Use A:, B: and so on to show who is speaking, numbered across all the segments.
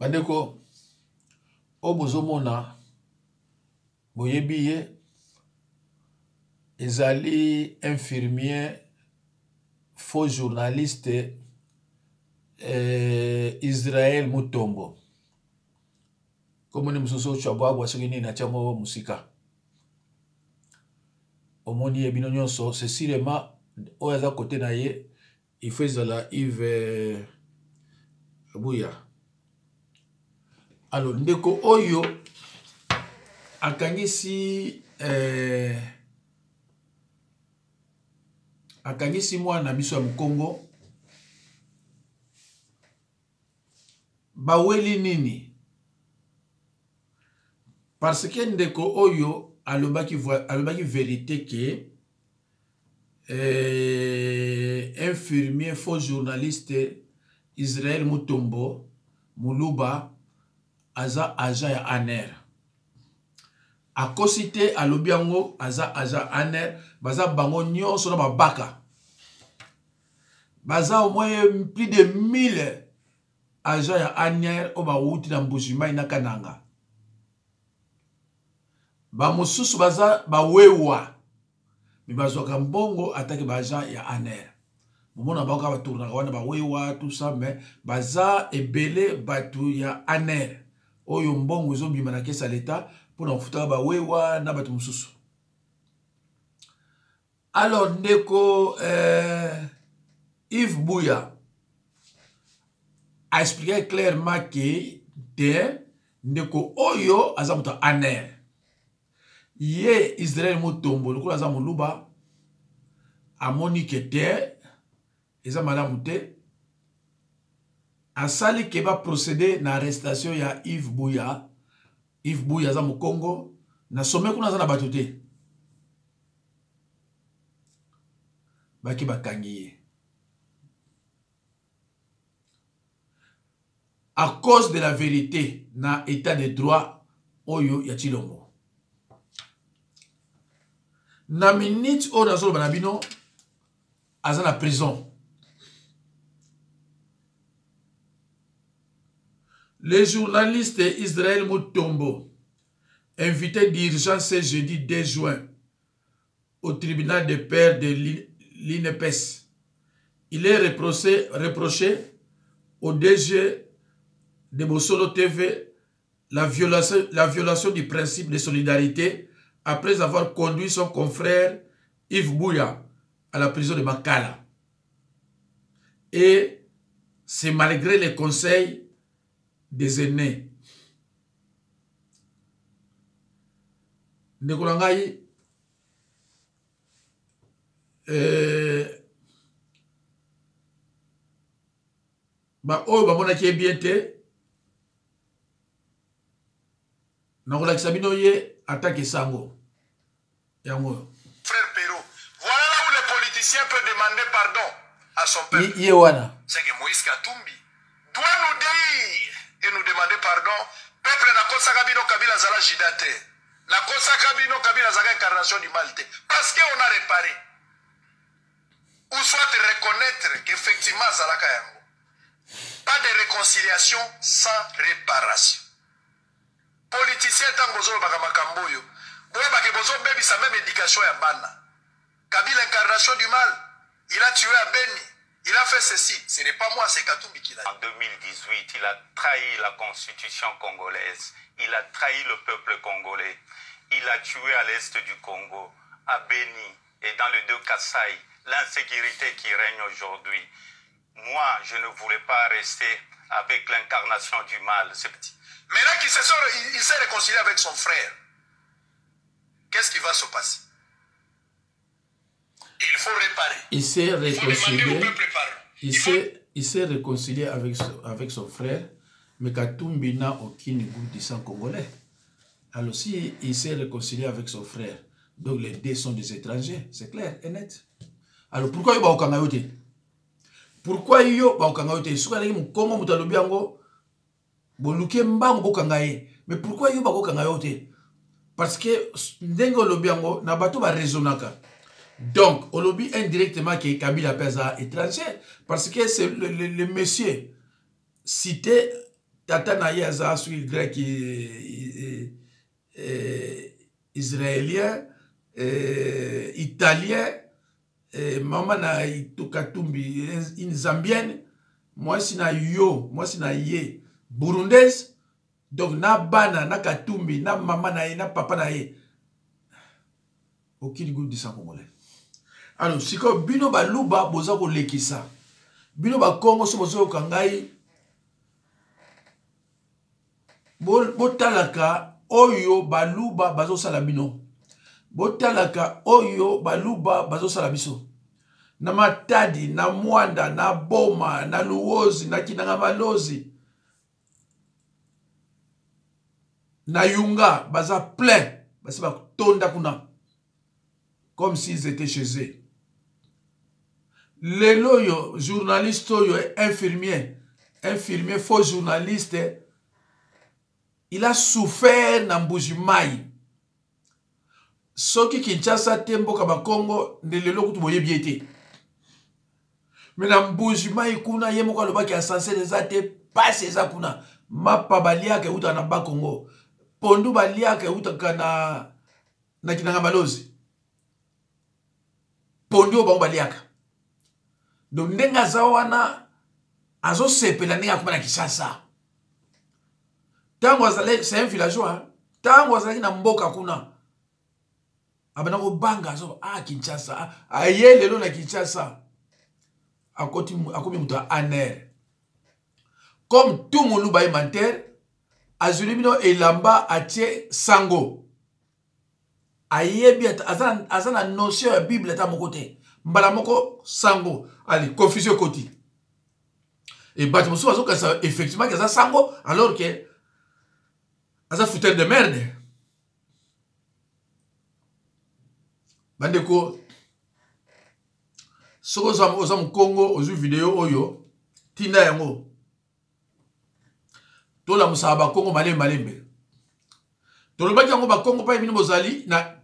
A: Bandeko, Obozomona, Boyebiye, Ezali infirmier, faux journaliste, Israël Mutombo. Comme on est sur Chabwa, Wasogini, Nachamo Musika. Omoni et Binonyoso, c'est cinéma, Oyaza côté naïe, il fait la Yves Bouya. Alors, ndeko oyo akangisi mwana biso ya Mukongo baweli nini parce que ndeko oyo alobaki vérité que infirmier faux journaliste Israël Mutombo Muluba aza agent ya ANER. A cosité à l'obiango aza agent ANER, baza bango nyonso na babaka. Baza au moins plus de 1000 agents ya ANER o ba wuti na Mbujimai na Kananga. Ba mosusu baza ba wewa. Mi bazo kambongo atake ba agent ya ANER. Momona baka ba tourna wana ba wewa tout ça mais baza ebele batu ya ANER. Oyo mbongo ezobima na kesa l'État pour na futa ba wewa na batu mususu. Alors ndeko Yves Bouya a expliqué clairement que ndeko oyo azamuta ANER. Ye Israël Mutombo lokola aza Muluba amoni que eza madame te asali ke ba procéder na arrestation ya Yves Bouya. Yves Bouya za Mukongo na sommet kuna za na bato te. Baki bakangi. À cause de la vérité na état de droit oyo ya Chilombo. Na minute o na zolo banabino aza na prison. Le journaliste Israël Mutombo, invité d'urgence ce jeudi 2 juin au tribunal de paix de l'INPES, il est reproché au DG de Bossolo TV la violation du principe de solidarité après avoir conduit son confrère Yves Bouya à la prison de Makala. Et c'est malgré les conseils des aînés. Ndekolangai ba oyo bamona ki bien te nakolakisa bino ye attaque sango yango.
B: Frère Perrault, voilà là où le politicien peut demander pardon à son peuple. C'est que Moïse Katumbi doit nous dire et nous demander pardon. Peuple na kosaka bino kabila zala jidate. Na kosaka bino kabila zala incarnation du mal. Parce qu'on a réparé. Ou soit reconnaître qu'effectivement zalaka yango. Pas de réconciliation sans réparation. Politicien tant bozo baka makamboyo. Boye bake bozo bebi sa même éducation ya bana. Kabila incarnation du mal. Il a tué à Beni. Il a fait ceci. Ce n'est pas moi, c'est Katumbi qui l'a dit.
C: En 2018, il a trahi la constitution congolaise. Il a trahi le peuple congolais. Il a tué à l'est du Congo, à Beni et dans le 2 Kasaï, l'insécurité qui règne aujourd'hui. Moi, je ne voulais pas rester avec l'incarnation du mal.
B: Maintenant qu'il s'est réconcilié avec son frère, qu'est-ce qui va se passer? Il faut réparer.
A: Il s'est réconcilié. Il s'est réconcilié avec son frère, mais Katumbi n'a aucun goût du sang congolais. Alors si il s'est réconcilié avec son frère, donc les deux sont des étrangers, c'est clair et net. Alors pourquoi il va au Kangayote? Pourquoi il va au Kangayote? Comment vous avez dit mais pourquoi il va au Kangayote? Parce que Ndengo Lobiango n'a pas tout raisonnable. Donc, on lobby indirectement que Kabila pèse étranger. Parce que c'est le monsieur cité tata na ye aza sui grec israélien italien maman na Itukatumbi une zambienne moi si na ye burundaise donc na bana na Katumbi na maman na ye na papa na ye aucun goût de sang congolais. Alors si ko bino baluba boza ko lekisa bino ba Congo so bozo kangai botalaka oyo baluba bazo sala bino botalaka oyo baluba bazo sala biso na Matadi na Mwanda na Boma na Luozi na Kinanga Malozi na Yunga baza plein basi ba tonda kuna comme s'ils étaient chez eux. Lelo yo journaliste yo infirmier faux journaliste il a souffert na Mbujimai. Soki Kinshasa tembo kaba Congo de lelo kutu boye biete. Mais na Mbujimai kuna yemo kwa lobaki asanse les ate passe eza kuna mapa balia ke uta na ba Congo. Pondu balia ke uta kana na Kinanga Malozi. Pondu ba baliaka. Donc ndenga zawana azo sepela ninga kuma na Kinshasa. Tango azale c'est un villageois. Tango azale na mboka kuna. Abana ko banga so Kinshasa. Aye lelo na Kinshasa. Akomi muto aner. Comme tout mon ba alimentaire, azulimino elamba atie sango. Aye bi azana notion ya Bible ta mokote. Mbala moko sango ali confusion koti. Et bâtiment so effectivement que ça sango alors que aza fouteur de merde. Bandeko soko ozam Congo ozu vidéo oyo tinda yango tola musaba Congo malembe tolobaki yango ba Congo pa bino bozali na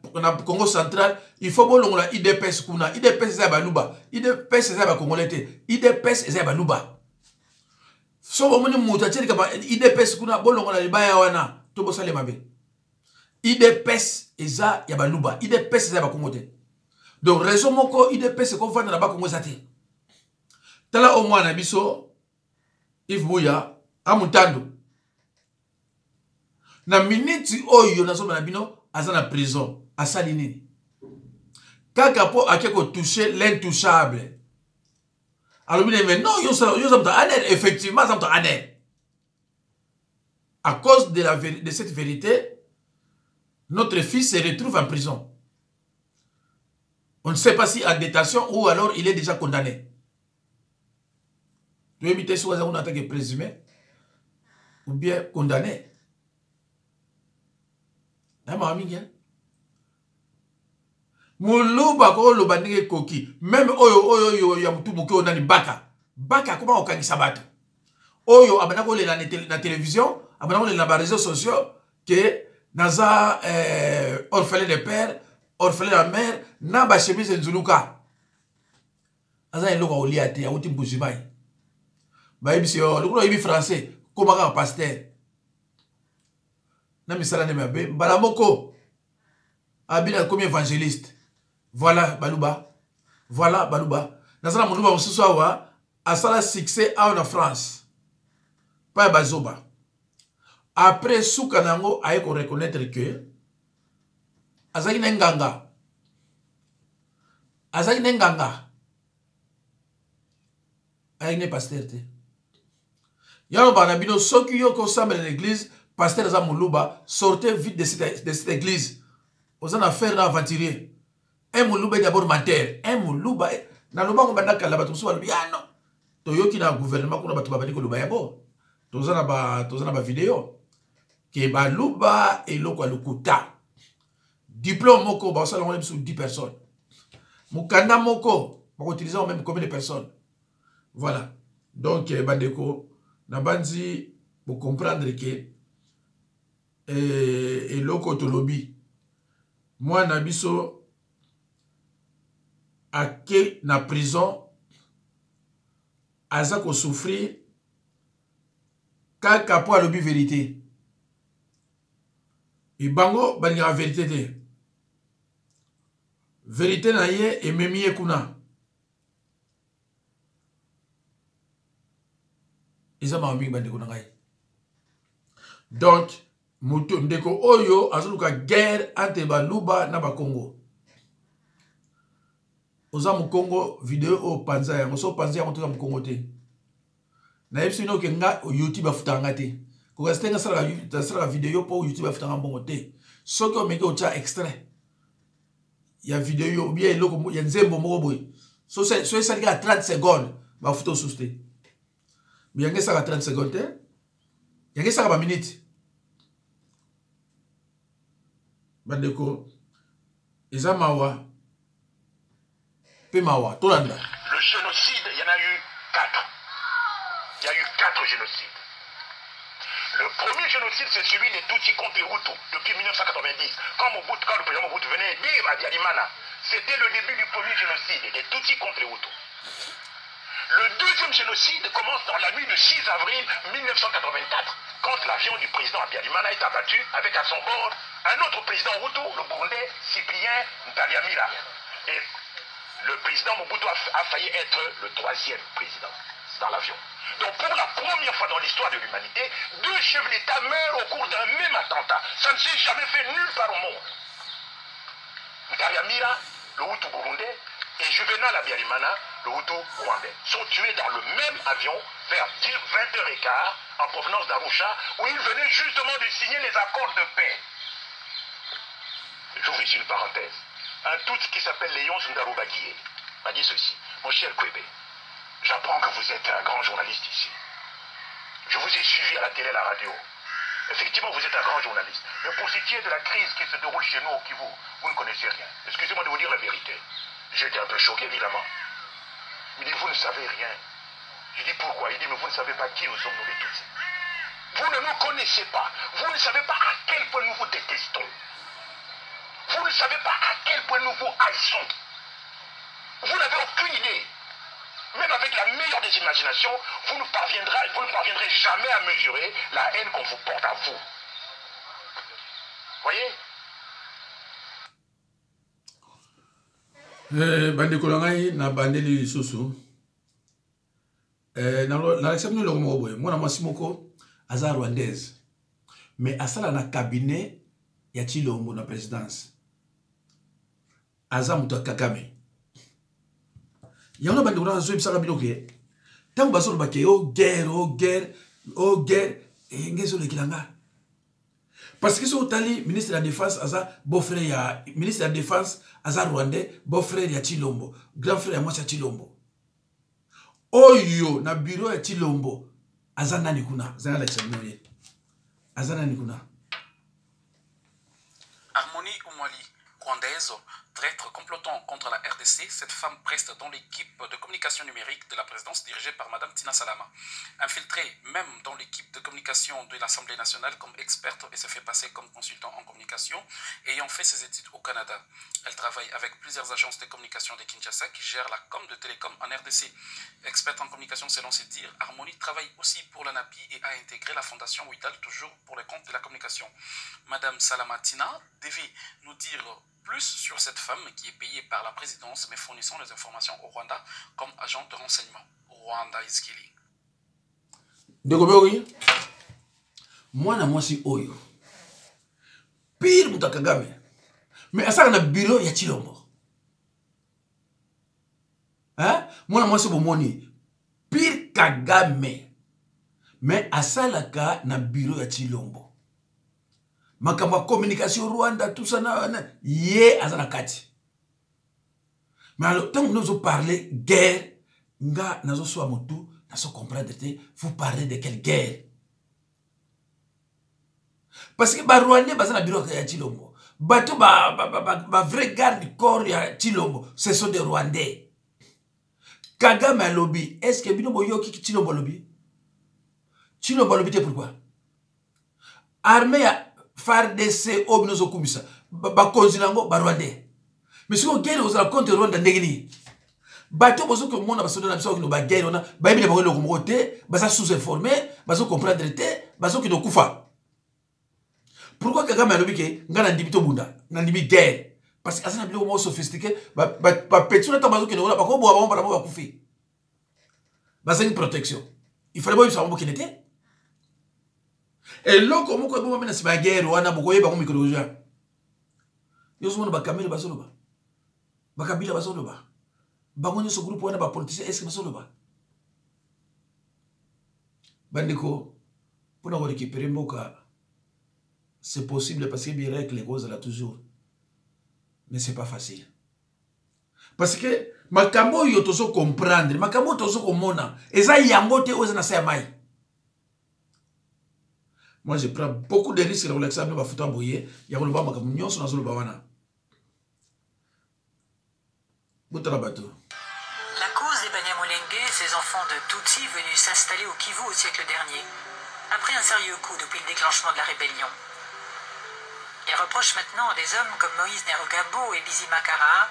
A: Congo central il faut bolongola IDPS kuna IDPS za baluba IDPS za ba Congolais te IDPS za baluba so bomoni mutateli kaba IDPS kuna bolongola libaya wana to bosale mabe IDPS eza ya baluba IDPS eza ba Congo te donc raison moko IDPS ko vanda na ba Congo zate tala au moins na biso Yves Buya amutando na minute oyo na soba na bino aza na prison asali nini kaka po akeko toucher l'intouchable alors mais non yo ça aner effectivement ça aner à cause de cette vérité notre fils se retrouve en prison. On ne sait pas si en détention ou alors il est déjà condamné. Tu éviter soit on attaque présumé ou bien condamné. Muluba ko loba ndenge koki même oyo ya mutu muke onani baka comment okangisa bato oyo abana ko lela na télévision abana ko lela na réseaux sociaux que naza orphelin de père orphelin de mère na ba chemise nzuluka aza eloko oliate ya uti Mbujimai ba ebisi yo lokolo yebi français comme un pasteur na misala ne mabe bala moko abina comme évangéliste voilà baluba nazana muluba mususu awa asala succès en France pas bazoba après souka nango aye ko reconnaître que azaki nenganga azaki ne pasteur te yano bana bino soki yo ko samba l'église pasteur za muluba sortez vite de cette église aux en affaire na aventurier un muluba d'abord menteur un muluba na lobango bandaka la bato so ba no toyoki na gouvernement kuna bato babadi ko loba yabo tozana ba vidéo ke baluba eloko alukuta diplôme moko ba sala ngone biso 10 personnes mukanda moko ba utiliser même combien de personnes voilà donc bandeko na banzi pour comprendre que eloko tolobi moi na biso ake na prison aza ko souffrir kaka po alobi vérité. Et bango balinga vérité te. Vérité na ye et memi ye kuna. Isa ma mingi bande kuna ngai. Donc muto ndeko oyo azuluka guerre entre baluba na ba Congo. Oza mu Congo vidéo o panza ya so panza ya moto mu Congo te. Na yebisi no ke nga YouTube afutanga te. Ko restenga sala vidéo po YouTube afutanga mbongo te. Soki o meke o cha extrait. Ya vidéo yo bien eloko ya nzembo moko boy. So ça dit à 30 secondes ba futo souste. Bien que ça 30 secondes te. Ya que ça ba minute. Bandeko Ezamawa Pemawa Tolanda.
B: Le génocide, il y en a eu 4. Il y a eu 4 génocides. Le premier génocide, c'est celui des Tutsis contre les Hutus, depuis 1990. Quand le président Mobutu venait dire à Bialimana, c'était le début du premier génocide, des Tutsis contre les Hutus. Le deuxième génocide commence dans la nuit du 6 avril 1984, quand l'avion du président Abiyalimana est abattu avec à son bord un autre président Hutu, le Burundais Cyprien Ntaryamira. Et le président Mobutu a failli être le 3e président dans l'avion. Donc pour la première fois dans l'histoire de l'humanité, 2 chefs d'État meurent au cours d'un même attentat. Ça ne s'est jamais fait nulle part au monde. Ntaryamira, le Hutu burundais, et Juvenal Abiyalimana, le Hutu rwandais, sont tués dans le même avion vers 20h15 en provenance d'Arusha, où ils venaient justement de signer les accords de paix. J'ouvre ici une parenthèse. Un tout qui s'appelle Léon Sundarubaguié m'a dit ceci: mon cher Kwebe, j'apprends que vous êtes un grand journaliste ici. Je vous ai suivi à la télé et à la radio. Effectivement, vous êtes un grand journaliste. Mais pour ce qui est de la crise qui se déroule chez nous au Kivu, vous ne connaissez rien. Excusez-moi de vous dire la vérité. J'étais un peu choqué, évidemment. Il dit, vous ne savez rien. Je dis, pourquoi? Il dit, mais vous ne savez pas qui nous sommes, nous les Tutsis. Vous ne nous connaissez pas. Vous ne savez pas à quel point nous vous détestons. Vous ne savez pas à quel point nous vous haïssons. Vous n'avez aucune idée. Même avec la meilleure des imaginations, vous ne parviendrez jamais à mesurer la haine qu'on vous porte à vous. Voyez?
A: Bandeko langai na bandeli lisusu na accepte le mot boy mwana mwasi moko aza rwandaise mais asala na cabinet ya Tshilombo na présidence aza muto Kagame yango bandeko na zo bisaka biloke tango basolo bake o guerre ngezo le kilanga parce que ce tali ministre de la défense aza beau-frère ya ministre de la défense aza rwandais beau-frère ya Tshilombo grand frère ya mwasi ya Tshilombo oyo na bureau ya Tshilombo aza nani kuna zana la tshanoye aza nani kuna
D: Harmonie Oumouali, rwandaise, traître complotant contre la RDC, cette femme preste dans l'équipe de communication numérique de la présidence dirigée par Madame Tina Salama. Infiltrée même dans l'équipe de communication de l'Assemblée nationale comme experte et se fait passer comme consultant en communication, ayant fait ses études au Canada. Elle travaille avec plusieurs agences de communication de Kinshasa qui gèrent la com de télécom en RDC. Experte en communication selon ses dires, Harmonie travaille aussi pour l'ANAPI et a intégré la fondation Wital toujours pour le compte de la communication. Madame Salama Tina devait nous dire plus sur cette femme qui est payée par la présidence mais fournissant les informations au Rwanda comme agent de renseignement. Rwanda is killing.
A: Dekobeoki mwana mwasi oyo pire muta Kagame mais asaka na bureau ya Tshilombo mwana mwasi bomoni pire Kagame mais asalaka na bureau ya Tshilombo makambo communication Rwanda tout ça na ye azana kati mais alors tant que nous parler guerre nga nazo so motu nazo comprendre vous parlez de quelle guerre parce que ba Rwanda bazana bureau ya Tshilombo bato ba vrai garde corps ya Tshilombo ce sont des Rwandais Kagame lobby est-ce que bino boyoki Tshilombo lobby te pourquoi armée ya FARDC obinozo kumisa ba konzinango ba Rwandais mais si on guerre aux contre Rwanda ndegini bato bozo que mona basoda na biso ki no ba guerre ona ba yebi ba ko mo te ba sa sous-informé bazo comprendre te bazo ki no kufa. Pourquoi Kagame a dit que ngana ndimi to bunda na ndimi guerre parce que asana bilo mo sophistiqué ba petuna ta bazo ki no ba ko bo ba ba kufi. Ba c'est une protection. Il fallait pas savoir qu'il était. Et là comme ko bo mena si ba guerre wana bo ko yeba ko microja. Yo so ba kamera ba solo ba. Ba kabila ba solo ba. Ba ngone so groupe wana ba politicien est-ce que ba solo ba. Bandiko pour nous récupérer mboka. C'est possible parce que bien règle les causes là toujours. Mais c'est pas facile. Parce que makambo yo tozo comprendre, makambo tozo komona, eza yango te oza na sa mai. Moi je prends beaucoup de risques dans l'examen ba futa boye, ya ko ba makambo nyonso na zo ba wana. Botara bato.
E: La cause des Banyamulenge, ces enfants de Tutsi venus s'installer au Kivu au siècle dernier, après un sérieux coup depuis le déclenchement de la rébellion. Ils reprochent maintenant à des hommes comme Moïse Nerugabo et Bizi Makara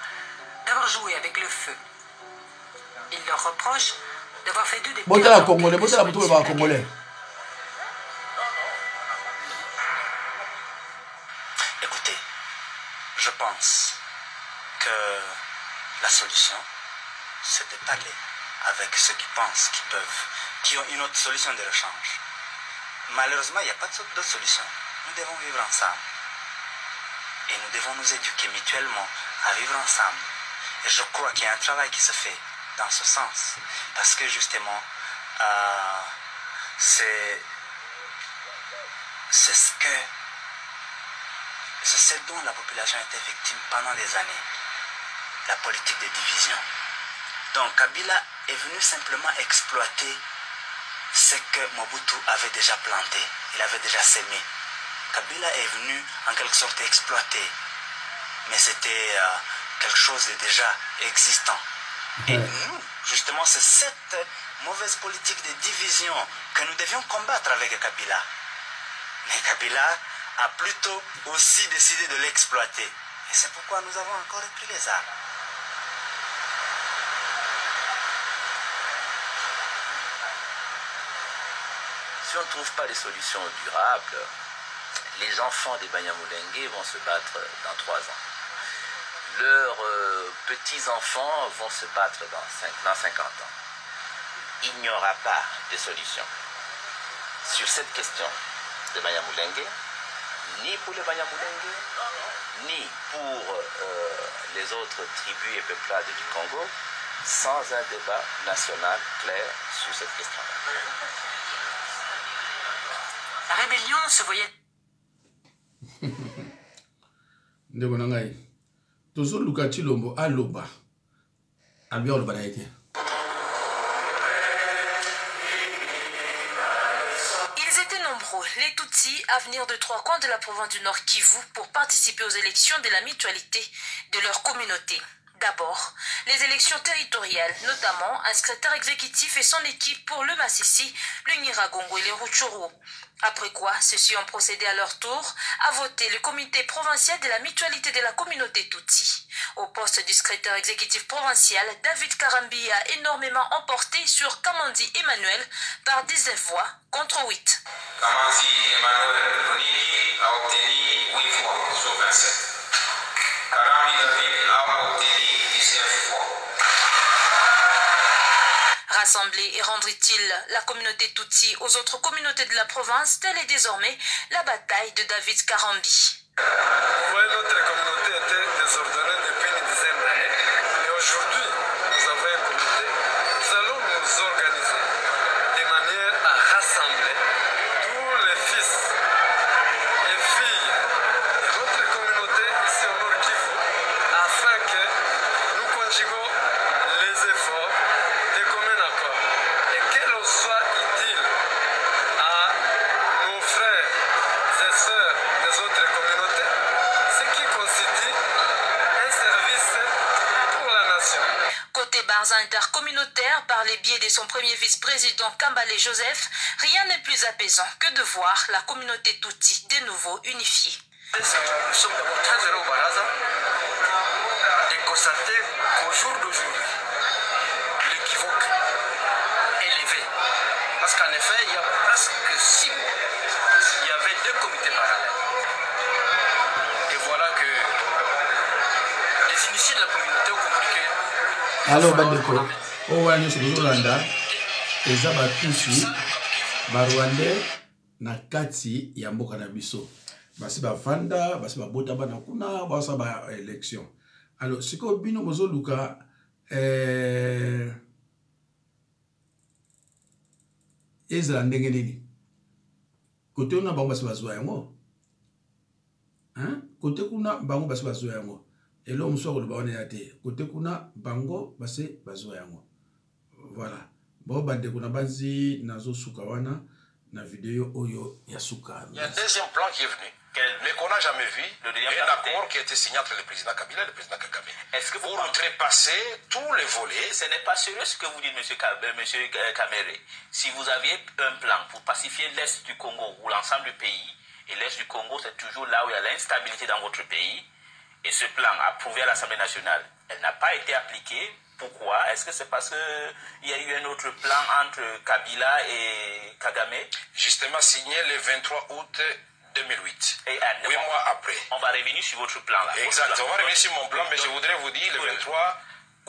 E: d'avoir joué avec le feu. Ils leur reprochent d'avoir fait d'eux des
A: Congolais.
F: Écoutez, je pense que la solution, c'est de parler avec ceux qui pensent qui ont une autre solution de rechange. Malheureusement, il n'y a pas d'autre solution. Nous devons vivre ensemble. Et nous devons nous éduquer mutuellement à vivre ensemble. Et je crois qu'il y a un travail qui se fait dans ce sens. Parce que justement, c'est ce dont la population était victime pendant des années. La politique de division. Donc Kabila est venu simplement exploiter ce que Mobutu avait déjà planté. Il avait déjà sémé. Kabila est venu en quelque sorte exploiter, mais c'était quelque chose de déjà existant. Et nous, justement, c'est cette mauvaise politique de division que nous devions combattre avec Kabila. Mais Kabila a plutôt aussi décidé de l'exploiter. Et c'est pourquoi nous avons encore pris les armes.
G: Si on ne trouve pas des solutions durables, les enfants des Banyamulenge vont se battre dans 3 ans. Leurs petits-enfants vont se battre dans 50 ans. Il n'y aura pas de solution sur cette question des Banyamulenge, ni pour les Banyamulenge, ni pour les autres tribus et peuplades du Congo, sans un débat national clair sur cette question-là.
E: La rébellion se voyait...
A: Ndeko na ngai tozo luka Chilombo aloba abi oloba na été.
H: Ils étaient nombreux, les Tutsis, à venir de 3 coins de la province du Nord Kivu pour participer aux élections de la mutualité de leur communauté. D'abord, les élections territoriales, notamment un secrétaire exécutif et son équipe pour le Massissi, le Nyiragongo et les Rutshuru. Après quoi, ceux-ci ont procédé à leur tour à voter le comité provincial de la mutualité de la communauté Tutsi. Au poste du secrétaire exécutif provincial, David Karambi a énormément emporté sur Kamandi Emmanuel par 19 voix contre 8.
I: Kamandi Emmanuel Ronini a obtenu 8 voix sur 27. Karambi David a obtenu 19 voix.
H: Rassembler et rendre utile la communauté Tutsi aux autres communautés de la province, telle est désormais la bataille de David Karambi.
J: Ouais, notre communauté était désordonnée depuis une dizaine d'années. Et aujourd'hui, nous avons une communauté. Nous allons nous organiser de manière à rassembler tous les fils et filles de notre communauté ici au Nord Kivu afin que nous conjuguons les efforts de commun accord et que l'on soit utile à nos frères et sœurs des autres communautés, ce qui constitue un service pour la nation.
H: Côté Barza intercommunautaire, par les biais de son premier vice-président Kambale Joseph, rien n'est plus apaisant que de voir la communauté Tutsi de nouveau unifiée.
J: Nous sommes d'abord très heureux au Baraza de constater qu'au jour d'aujourd'hui, Parce qu'en effet, il y a presque 6 mois, il y avait 2 comités parallèles. Et voilà que les initiés de la communauté ont compris que...
A: Alors, Bandeko, Owane Souzolanda, Eza Batusi, Barwande, Nakati, Yamboka Nabiso. Basi Bafanda, Basi Babota Banakuna, Basa Ba élection. Alors, ce que Bino Mozo Luka, Ezra Ndengenini. Côté on a Bango Basi Bazoa Yango. Hein? Côté kuna Bango Basi Bazoa Yango. Et là, on sort le baron et côté kuna Bango Basi Bazoa Yango. Voilà. Bon, bande kuna banzi nazo sukawana na vidéo oyo yasuka.
B: Il y a un deuxième plan qui est venu, mais qu'on n'a jamais vu, un accord qui a été signé entre le président Kabila et le président Kagame.
G: Est-ce que vous
B: pour outrepasser tous les volets?
G: Ce n'est pas sérieux ce que vous dites, monsieur Kamere. Si vous aviez un plan pour pacifier l'Est du Congo ou l'ensemble du pays, et l'Est du Congo c'est toujours là où il y a l'instabilité dans votre pays, et ce plan approuvé à l'Assemblée nationale, elle n'a pas été appliquée. Pourquoi? Est-ce que c'est parce qu'il y a eu un autre plan entre Kabila et Kagame?
B: Justement signé le 23 août 2008. Et 8 mois après.
G: On va revenir sur votre plan là.
B: Exact, on va revenir sur mon plan, mais je voudrais vous dire, le 23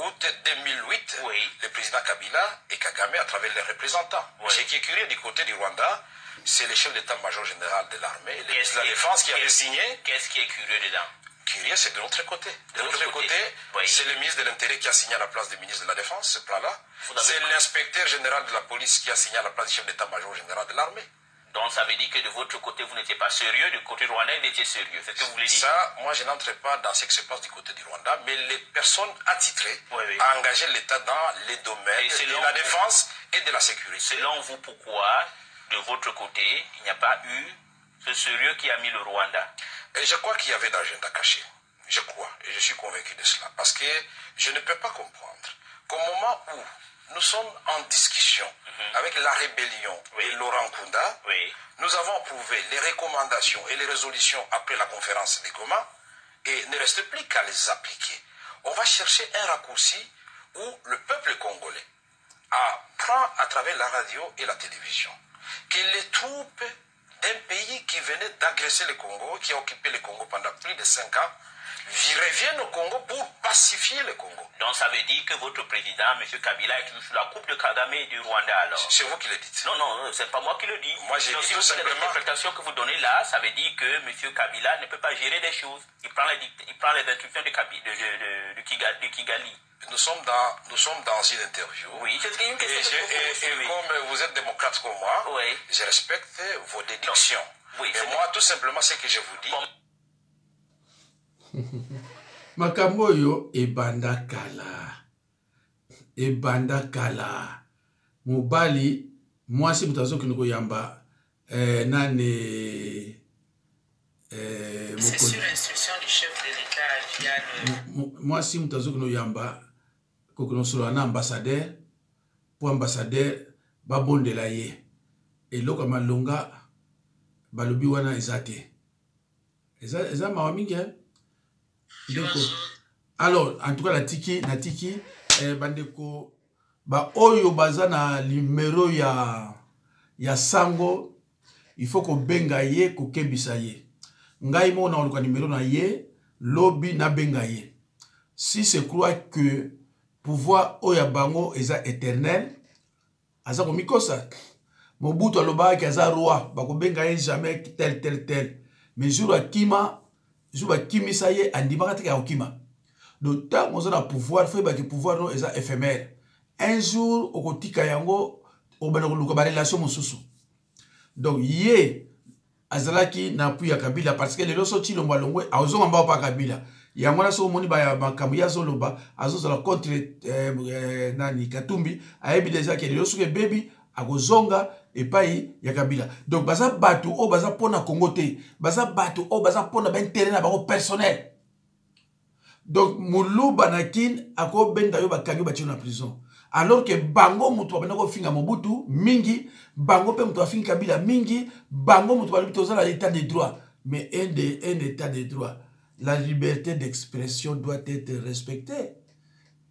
B: août 2008, le président Kabila et Kagame à travers les représentants. Ce qui est curieux du côté du Rwanda, c'est le chef d'état-major général de l'armée, le ministre de la Défense qui avait signé.
G: Qu'est-ce qui est curieux dedans?
B: Curieux, c'est de l'autre côté. De l'autre côté, c'est le ministre de l'Intérieur qui a signé à la place du ministre de la Défense, ce plan-là. C'est l'inspecteur général de la police qui a signé à la place du chef d'état-major général de l'armée.
G: Donc ça veut dire que de votre côté, vous n'étiez pas sérieux, du côté rwandais, vous étiez sérieux. C'est ce que vous voulez dire?
B: Ça, moi, je n'entre pas dans ce qui se passe du côté du Rwanda, mais les personnes attitrées à engager l'État dans les domaines de la défense et de la sécurité.
G: Selon vous, pourquoi, de votre côté, il n'y a pas eu ce sérieux qui a mis le Rwanda?
B: Et je crois qu'il y avait d'agenda caché. Je crois, et je suis convaincu de cela. Parce que je ne peux pas comprendre qu'au moment où nous sommes en discussion avec la rébellion et Laurent Kunda, nous avons approuvé les recommandations et les résolutions après la conférence de Goma, et ne reste plus qu'à les appliquer. On va chercher un raccourci où le peuple congolais apprend à travers la radio et la télévision que les troupes d'un pays qui venait d'agresser le Congo, qui a occupé le Congo pendant plus de 5 ans, reviennent au Congo pour pacifier le Congo.
G: Donc ça veut dire que votre président, M. Kabila, est toujours sous la coupe de Kagame et du Rwanda alors?
B: C'est vous qui le dites.
G: Non, non, c'est pas moi qui le dis.
B: Moi j'ai dit tout simplement...
G: L'interprétation que vous donnez là, ça veut dire que M. Kabila ne peut pas gérer des choses. Il prend les instructions de Kigali.
B: Nous sommes dans une interview.
G: Oui, c'est une question.
B: Et comme vous êtes démocrate comme moi, je respecte vos déductions. Oui, mais moi, tout simplement, ce que je vous dis...
A: Makambo yo ebanda kala mobali mwasi mutazo kinoko yamba nane
E: c'est sur instruction du chef de l'État via le
A: mwasi mutazo kinoko yamba kokono solo na ambassadeur pour ambassadeur babondela ye eloko malonga balobi wana ezate eza mawa mingi alors en tout cas natiki bandeko ba oyo baza na numéro ya sango il faut ko benga ye ko kebisa ye ngai mo na oluka numéro na ye lobi na benga ye si se croit que pouvoir oya bango eza éternel aza ko mikosa Mobutu aloba ki aza roi ba ko benga ye jamais tel mais jour akima Zuba kimisa ye andimaka te ka okima. Donc tant on a pouvoir fait que pouvoir non est éphémère. Un jour okotika yango obana koluka ba relation mosusu. Donc ye azalaki na pu ya Kabila parce que les loso ti lomba longwe azonga mba pa Kabila. Yango na so moni ba ya makambo ya zoloba azozala contre nani Katumbi ayebi déjà que les loso ke baby akozonga epai ya Kabila. Donc baza batu o baza pona Congo te, baza batu o baza pona ben terrain na bango personnel. Donc Muluba nakin ako benda yo bakangi ba tino na prison. Alors que bango mutu ba ko finga Mobutu mingi, bango pe mutu afinga Kabila mingi, bango mutu ba lubito za l'état de droit. Mais un état de droit, la liberté d'expression doit être respectée.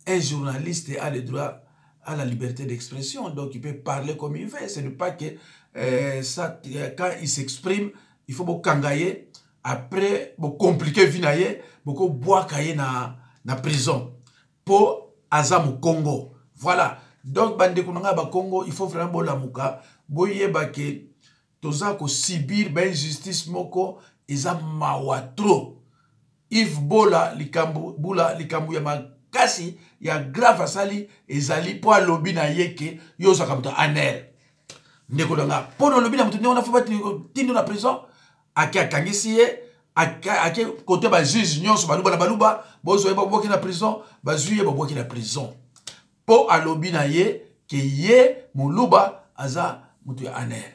A: Un journaliste a le droit a la liberté d'expression, donc il peut parler comme il veut. Ce n'est pas que ça, quand il s'exprime, il faut beaucoup kangaye, après beaucoup compliquer vinaye, beaucoup boire kaye na prison pour Azam au Congo. Voilà. Donc bande kunanga ba Congo, il faut vraiment bolamuka, boye ba ke toza ko sibir ba injustice moko eza mawatro. If bola likambu ya makasi ya grave asali ezali po alobi na yeke yo sakamuta aner. Ndeko nga pono lobi na mutu ndeko na foba tindo na prison ake akangisi ye ake kote ba juge nyonso baluba bozo yeba boki na prison bazuye boki na prison po alobi na ye ke ye muluba aza mutu ya aner.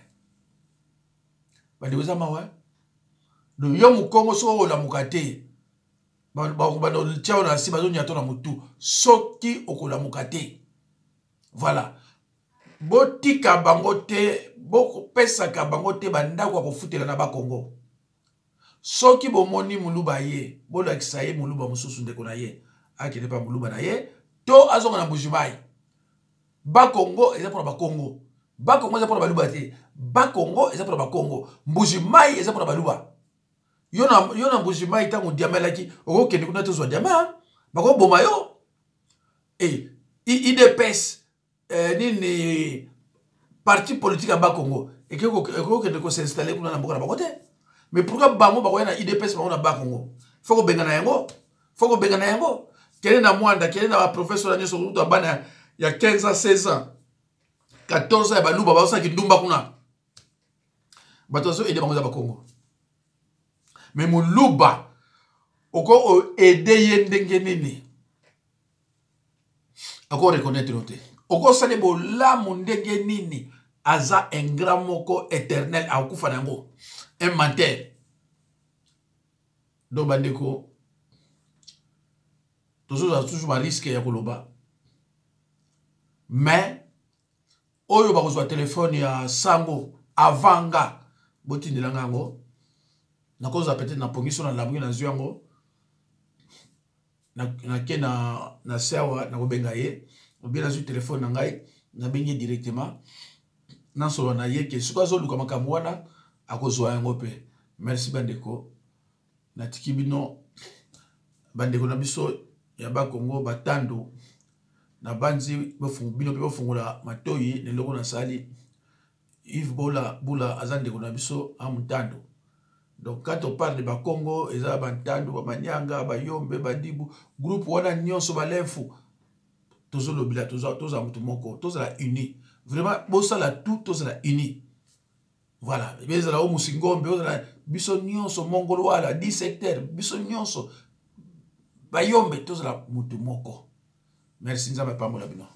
A: Bandeko za mawa do yo mukongo so la mukate soki okola mukate. Voilà. Botika bangote, boko pesa ka bangote bandako ko futela na ba Congo. Soki bomoni muluba ye, bola kisaye muluba mususu ndeko na ye, akene pa muluba na ye, to azonga na Mbujimai. Ba Congo eza pour ba Congo. Ba Congo eza pour ba luba te. Ba Congo eza pour ba Congo. Mbujimai eza pour ba luba. Yona Mbujimai tangu diamelaki, oko kende kuna tozwa diama, bako boma yo. IDPS nini parti politique ba Congo et que kende ko s'installer kuna na mboka na bakote. Mais pourquoi bango bako na IDPS bango na ba Congo? Foko bengana yango. Foko bengana yango. Kele na mwanda, kele na professeur nyeso ruto bana ya 15 ans, 16 ans. 14 ans ya baluba ba osaki ndumba kuna. Batozo ede bango za ba Congo. Mais mon louba, oko aider yendenge nini. Oko reconnaître noté. Oko sane bo la mondenge nini. Aza un grand moko éternel a okufa nango. Un menteur. Donc bandeko. Toujours un risque ya koloba. Mais oyo ba kozwa téléphone ya sango avanga boti ndilanga ngo. Na cause peut-être na pongiso na lamu na zwango na ke na sewa na kobenga ye obien na zu téléphone na ngai na bengi directement na solo na ye ke suka zo luka makambo wana akozwa yango pe. Merci bandeko na tikibino bandeko na biso ya ba Congo batando na banzi bino pe bofungula matoyi ne loko na sali Yves Bula azande na biso amutando. Donc quand on parle de Bakongo, ils ont Bantando, Bamanyanga, Bayombe, Badibu, groupe wana nyonso balenfu. Tozo lobila, tozo mutumoko, tozo la uni. Vraiment, bossa la tout, tozo la uni. Voilà. Beza la omusingombe, beza la biso nyonso mongolo wala 10 hectares, biso nyonso Bayombe, tozo la mutumoko. Merci nzamba pambola bino.